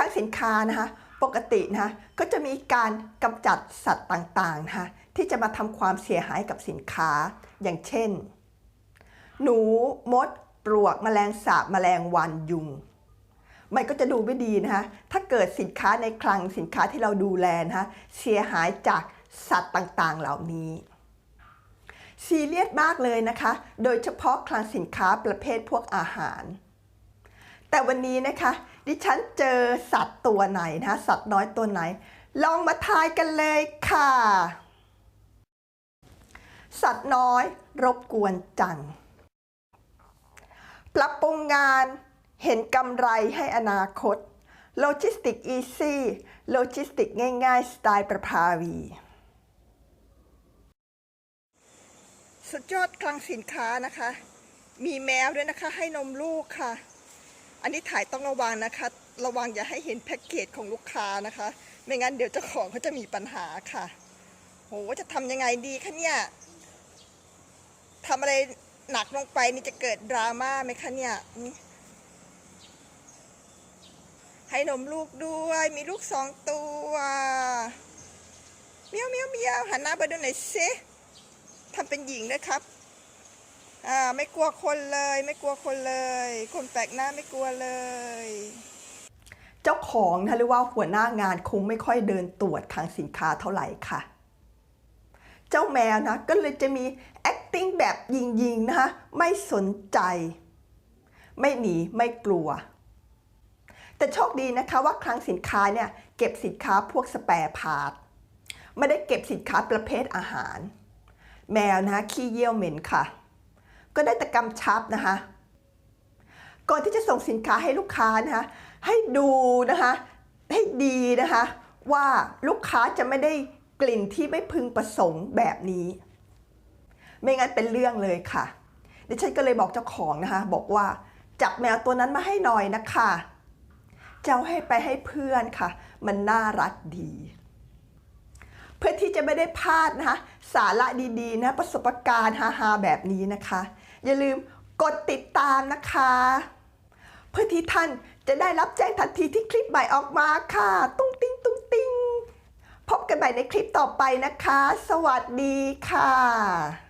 คลังสินค้านะคะปกตินะคะก็จะมีการกำจัดสัตว์ต่างๆนะคะที่จะมาทำความเสียหายกับสินค้าอย่างเช่นหนูมดปลวกแมลงสาบแมลงวันยุงมันก็จะดูไม่ดีนะคะถ้าเกิดสินค้าในคลังสินค้าที่เราดูแลนะคะเสียหายจากสัตว์ต่างๆเหล่านี้ซีเรียสมากเลยนะคะโดยเฉพาะคลังสินค้าประเภทพวกอาหารแต่วันนี้นะคะดิฉันเจอสัตว์ตัวไหนนะคะสัตว์น้อยตัวไหนลองมาทายกันเลยค่ะสัตว์น้อยรบกวนจังปรับปรุงงานเห็นกำไรให้อนาคตโลจิสติกอีซี่โลจิสติกง่ายๆสไตล์ประภาวีสุดยอดคลังสินค้านะคะมีแมวด้วยนะคะให้นมลูกค่ะอันนี้ถ่ายต้องระวังนะคะระวังอย่าให้เห็นแพ็กเกจของลูกค้านะคะไม่งั้นเดี๋ยวเจ้าของเขาจะมีปัญหาค่ะโหจะทำยังไงดีคะเนี่ยทำอะไรหนักลงไปนี่จะเกิดดราม่าไหมคะเนี่ยให้นมลูกด้วยมีลูก2 ตัวเมียวเมียวเมียวหันหน้าไปดูหน่อยสิทำเป็นหญิงนะครับไม่กลัวคนเลยไม่กลัวคนเลยคนแปลกหน้าไม่กลัวเลยเจ้าของนะหรือว่าหัวหน้างานคงไม่ค่อยเดินตรวจคลังสินค้าเท่าไหร่ค่ะเจ้าแมวนะก็เลยจะมี acting แบบยิงๆนะคะไม่สนใจไม่หนีไม่กลัวแต่โชคดีนะคะว่าคลังสินค้าเนี่ยเก็บสินค้าพวกสแปร์พาร์ทไม่ได้เก็บสินค้าประเภทอาหารแมวนะคะขี้เยี่ยวเหม็นค่ะก็ได้แต่กำชับนะคะก่อนที่จะส่งสินค้าให้ลูกค้านะคะให้ดูนะคะให้ดีนะคะว่าลูกค้าจะไม่ได้กลิ่นที่ไม่พึงประสงค์แบบนี้ไม่งั้นเป็นเรื่องเลยค่ะดิฉันก็เลยบอกเจ้าของนะคะบอกว่าจับแมวตัวนั้นมาให้หน่อยนะคะจะเอาให้ไปให้เพื่อนค่ะมันน่ารักดีเพื่อที่จะไม่ได้พลาดนะคะสาระดีๆนะประสบการณ์ฮาๆแบบนี้นะคะอย่าลืมกดติดตามนะคะเพื่อที่ท่านจะได้รับแจ้งทันทีที่คลิปใหม่ออกมาค่ะตุ้งติ้งตุ้งติ้งพบกันใหม่ในคลิปต่อไปนะคะสวัสดีค่ะ